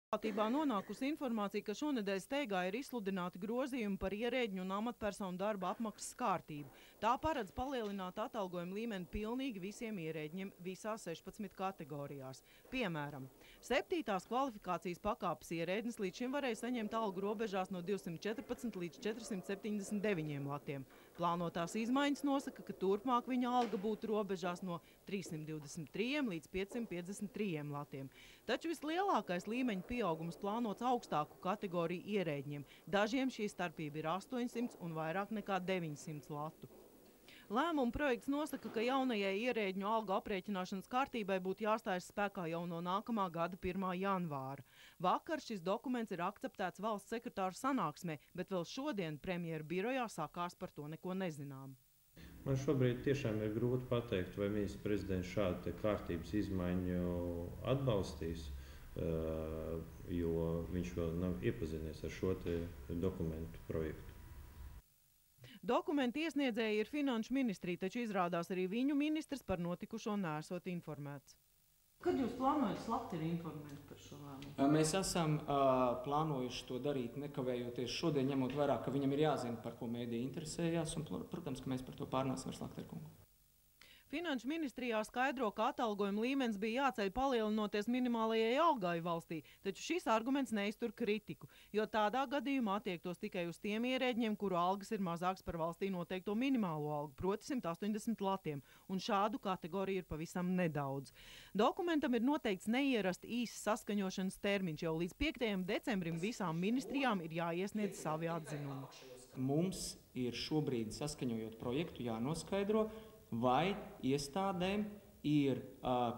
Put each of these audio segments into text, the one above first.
Attiecībā nonākusi informācija, ka šonedēļ steigā ir izsludināti grozījumi par ierēģņu un amatpersonu darba apmaksas kārtību. Tā paredz palielināt atalgojumu līmeni pilnīgi visiem ierēģņiem visās 16 kategorijās. Piemēram, 7. kvalifikācijas pakāpes ierēdnis līdz šim varēja saņemt algu robežās no 214 līdz 479 latiem. Plānotās izmaiņas nosaka, ka turpmāk viņa alga būtu robežās no 323 līdz 553 latiem. Taču vislielākais līmeņa pieaugums plānots augstāku kategoriju ierēģņiem. Dažiem šī starpība ir 800 un vairāk nekā 900 latu. Lēmuma projekts nosaka, ka jaunajai ierēģņu algu aprēķināšanas kārtībai būtu jāstājas spēkā jau no nākamā gada 1. janvāra. Vakar šis dokuments ir akceptēts valsts sekretāra sanāksmē, bet vēl šodien premjera birojā sakās par to neko nezinām. Man šobrīd tiešām ir grūti pateikt, vai ministrs prezidents šādu kārtības izmaiņu atbalstīs, jo viņš vēl nav iepazinies ar šo dokumentu projektu. Dokumentu iesniedzēji ir Finanšu ministrija, taču izrādās arī viņu ministrs par notikušo neesot informēts. Kad jūs plānojat slapti informēt par šo lēmumu? Mēs esam plānojuši to darīt nekavējoties šodien, ņemot vērā, ka viņam ir jāzina, par ko mēdī interesējās, un, protams, ka mēs par to pārnāsim ar Slakterkungu. Finanšu ministrijā skaidro, ka atalgojuma līmenis bija jāceļ palielinoties minimālajai algai valstī, taču šis arguments neiztur kritiku, jo tādā gadījumā attiektos tikai uz tiem ierēģņiem, kuru algas ir mazāks par valstī noteikto minimālo algu, proti 180 latiem, un šādu kategoriju ir pavisam nedaudz. Dokumentam ir noteikts neierast īsts saskaņošanas termiņš, jau līdz 5. decembrim visām ministrijām ir jāiesniedz savi atzinumi. Mums ir šobrīd, saskaņojot projektu, jānoskaidro, vai iestādēm ir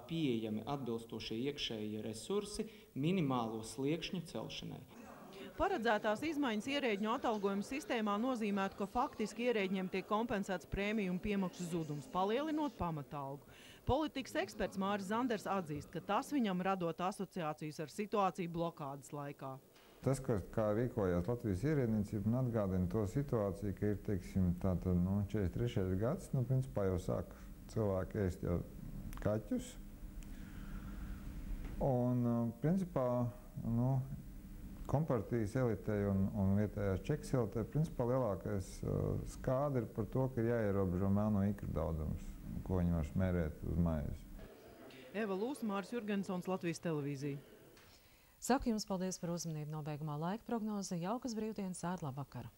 pieejami atbilstošie iekšējie resursi minimālo sliekšņu celšanai. Paredzētās izmaiņas ierēģņu atalgojuma sistēmā nozīmētu, ka faktiski ierēģņiem tiek kompensēts prēmiju un piemaksu zudums, palielinot pamatalgu. Politikas eksperts Māris Zanders atzīst, ka tas viņam radot asociācijas ar situāciju blokādes laikā. Tas, kā rīkojās Latvijas ierēdniecība, un atgādina to situāciju, ka ir, teiksim, 43. gads, principā jau sāk cilvēki ēst jau kaķus. Un, principā, kompartijas elitei un vietējās čekas elitei, principā lielākais skādi ir par to, ka ir jāierobežo melno ikru daudzums, ko viņi var smērēt uz maizes. Eva Lūsa, Māris Jurgensons, Latvijas televīzija. Saku jums paldies par uzmanību. Nobeigumā laika prognoze. Jaukas brīvdienas, ēd labu vakaru!